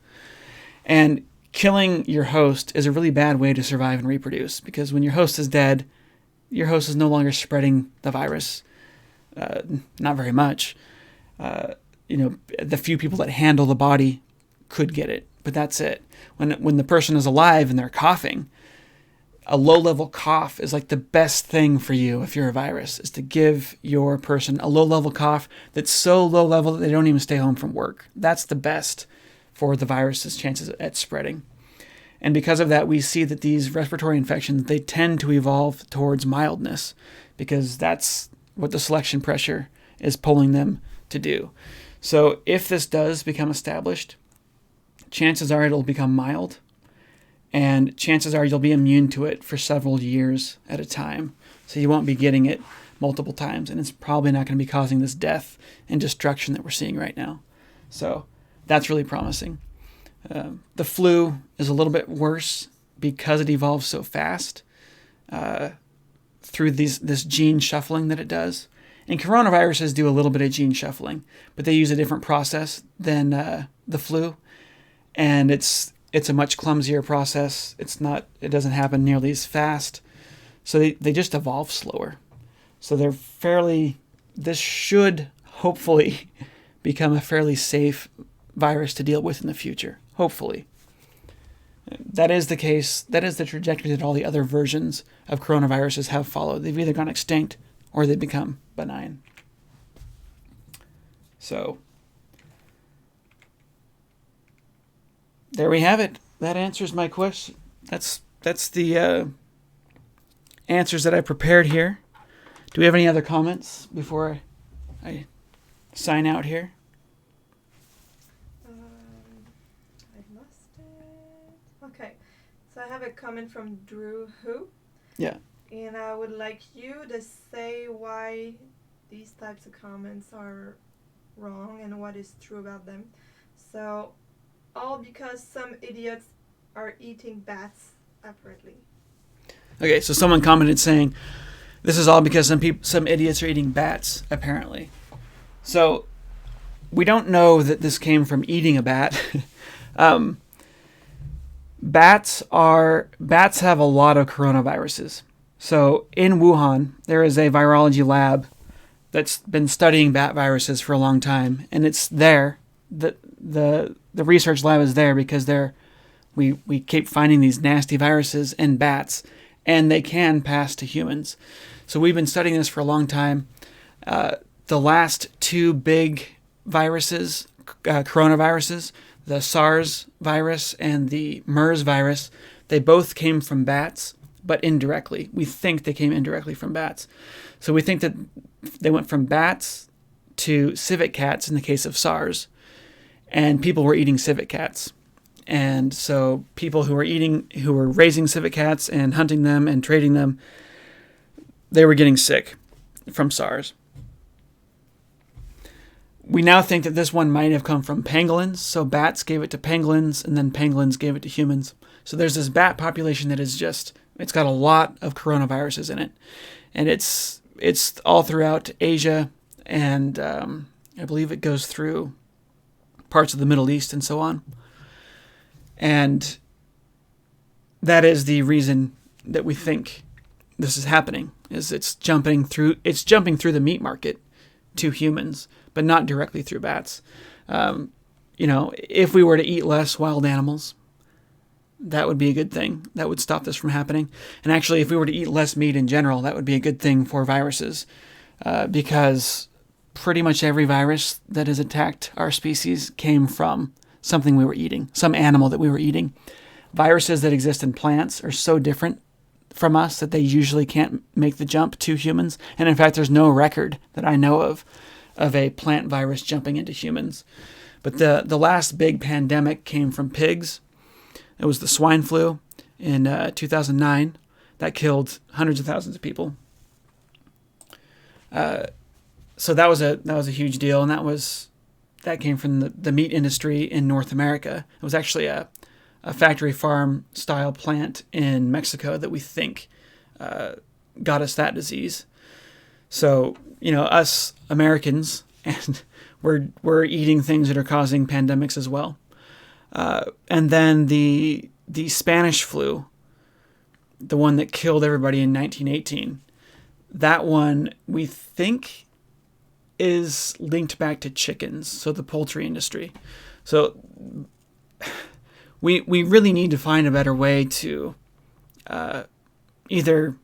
And killing your host is a really bad way to survive and reproduce, because when your host is dead, your host is no longer spreading the virus, not very much. The few people that handle the body could get it, but that's it. When the person is alive and they're coughing, a low-level cough is like the best thing for you if you're a virus, is to give your person a low-level cough that's so low-level that they don't even stay home from work. That's the best for the virus's chances at spreading. And because of that, we see that these respiratory infections, they tend to evolve towards mildness, because that's what the selection pressure is pulling them to do. So if this does become established, chances are it'll become mild, and chances are you'll be immune to it for several years at a time. So you won't be getting it multiple times, and it's probably not going to be causing this death and destruction that we're seeing right now. So that's really promising. The flu is a little bit worse because it evolves so fast through this gene shuffling that it does. And coronaviruses do a little bit of gene shuffling, but they use a different process than the flu, and it's a much clumsier process. It doesn't happen nearly as fast, so they just evolve slower. So this should hopefully become a fairly safe virus to deal with in the future. Hopefully. That is the case. That is the trajectory that all the other versions of coronaviruses have followed. They've either gone extinct or they become benign. So there we have it. That answers my question. That's the answers that I prepared here. Do we have any other comments before I sign out here? I lost it. Okay, so I have a comment from Drew Who. Yeah. And I would like you to say why these types of comments are wrong and what is true about them. So, all because some idiots are eating bats, apparently. Okay, so someone commented saying, this is all because some idiots are eating bats, apparently. So, we don't know that this came from eating a bat. Bats have a lot of coronaviruses. So in Wuhan, there is a virology lab that's been studying bat viruses for a long time, and it's there. The research lab is there because we keep finding these nasty viruses in bats, and they can pass to humans. So we've been studying this for a long time. The last two big viruses, coronaviruses, the SARS virus and the MERS virus, they both came from bats, but indirectly. We think they came indirectly from bats. So we think that they went from bats to civet cats in the case of SARS, and people were eating civet cats. And so people who were raising civet cats and hunting them and trading them, they were getting sick from SARS. We now think that this one might have come from pangolins. So bats gave it to pangolins, and then pangolins gave it to humans. So there's this bat population that is it's got a lot of coronaviruses in it. And it's all throughout Asia, and I believe it goes through parts of the Middle East and so on. And that is the reason that we think this is happening, is it's jumping through the meat market to humans, but not directly through bats. If we were to eat less wild animals, that would be a good thing. That would stop this from happening. And actually, if we were to eat less meat in general, that would be a good thing for viruses, because pretty much every virus that has attacked our species came from something we were eating, some animal that we were eating. Viruses that exist in plants are so different from us that they usually can't make the jump to humans. And in fact, there's no record that I know of a plant virus jumping into humans. But the last big pandemic came from pigs. It was the swine flu in 2009 that killed hundreds of thousands of people. So that was a huge deal, and that came from the meat industry in North America. It was actually a a factory farm style plant in Mexico that we think got us that disease. So, us Americans, and we're eating things that are causing pandemics as well. And then the Spanish flu, the one that killed everybody in 1918, that one we think is linked back to chickens, so the poultry industry. So we really need to find a better way to either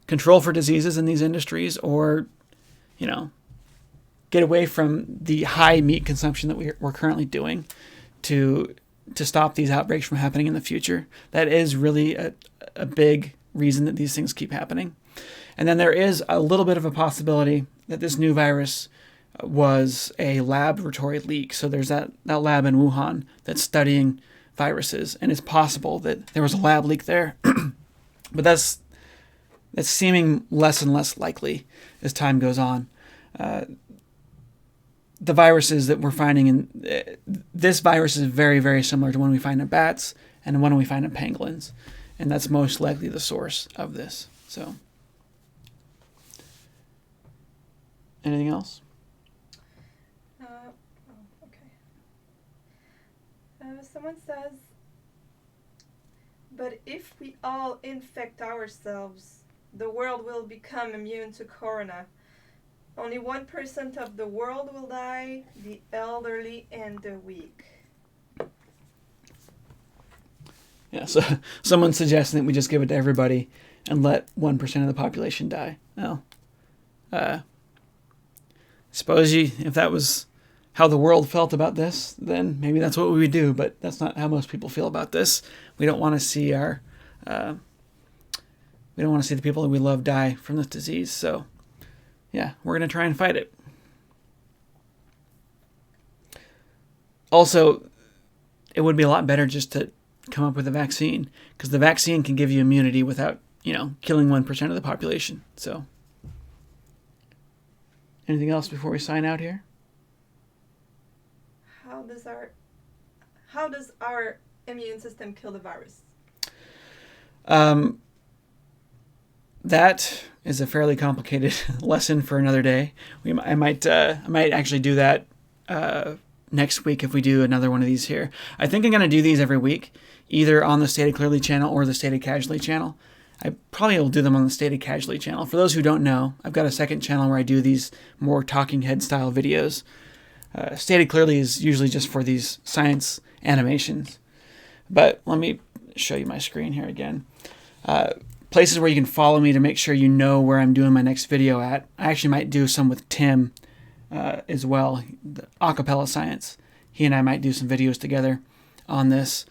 control for diseases in these industries or, get away from the high meat consumption that we're currently doing to stop these outbreaks from happening in the future. That is really a big reason that these things keep happening. And then there is a little bit of a possibility that this new virus was a laboratory leak. So there's that lab in Wuhan that's studying viruses, and it's possible that there was a lab leak there. But that's seeming less and less likely as time goes on. The viruses that we're finding this virus is very, very similar to one we find in bats and one we find in pangolins. And that's most likely the source of this. So, anything else? Okay. Someone says, but if we all infect ourselves, the world will become immune to corona. Only 1% of the world will die, the elderly and the weak. Yeah, so someone's suggesting that we just give it to everybody and let 1% of the population die. Well, suppose if that was how the world felt about this, then maybe that's what we would do, but that's not how most people feel about this. We don't want to see we don't want to see the people that we love die from this disease, so yeah, we're going to try and fight it. Also, it would be a lot better just to come up with a vaccine, because the vaccine can give you immunity without, killing 1% of the population. So, anything else before we sign out here? How does our immune system kill the virus? That is a fairly complicated lesson for another day. I might actually do that next week if we do another one of these here. I think I'm going to do these every week, either on the Stated Clearly channel or the Stated Casually channel. I probably will do them on the Stated Casually channel. For those who don't know, I've got a second channel where I do these more talking head style videos. Stated Clearly is usually just for these science animations. But let me show you my screen here again. Places where you can follow me to make sure you know where I'm doing my next video at. I actually might do some with Tim as well, the Acapella Science. He and I might do some videos together on this,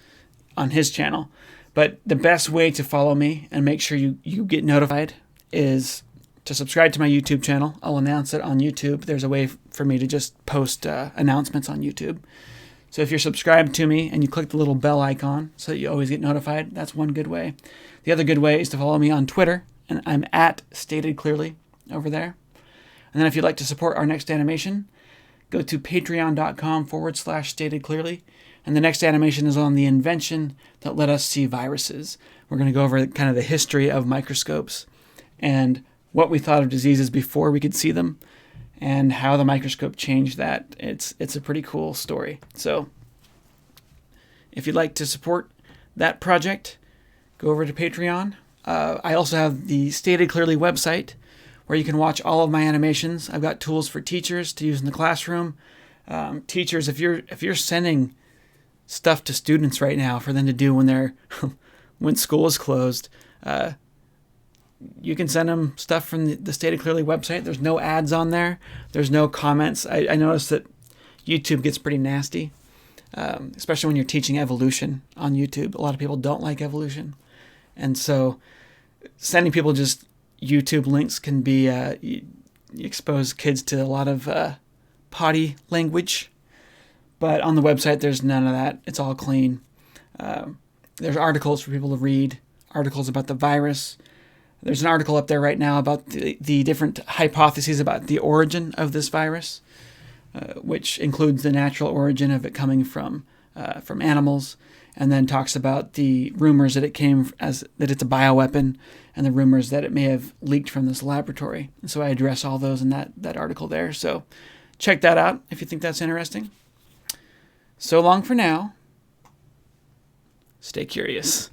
on his channel. But the best way to follow me and make sure you get notified is to subscribe to my YouTube channel. I'll announce it on YouTube. There's a way for me to just post announcements on YouTube. So if you're subscribed to me and you click the little bell icon so that you always get notified, that's one good way. The other good way is to follow me on Twitter, and I'm at Stated Clearly over there. And then if you'd like to support our next animation, go to patreon.com/Stated Clearly. And the next animation is on the invention that let us see viruses. We're going to go over kind of the history of microscopes and what we thought of diseases before we could see them, and how the microscope changed that. It's a pretty cool story. So if you'd like to support that project, go over to Patreon. I also have the Stated Clearly website where you can watch all of my animations. I've got tools for teachers to use in the classroom. Teachers, if you're sending stuff to students right now for them to do when school is closed, you can send them stuff from the Stated Clearly website. There's no ads on there. There's no comments. I noticed that YouTube gets pretty nasty, especially when you're teaching evolution on YouTube. A lot of people don't like evolution. And so sending people just YouTube links can be, you expose kids to a lot of potty language. But on the website, there's none of that. It's all clean. There's articles for people to read, articles about the virus. There's an article up there right now about the different hypotheses about the origin of this virus, which includes the natural origin of it coming from animals, and then talks about the rumors that that it's a bioweapon, and the rumors that it may have leaked from this laboratory. And so I address all those in that article there. So check that out if you think that's interesting. So long for now. Stay curious.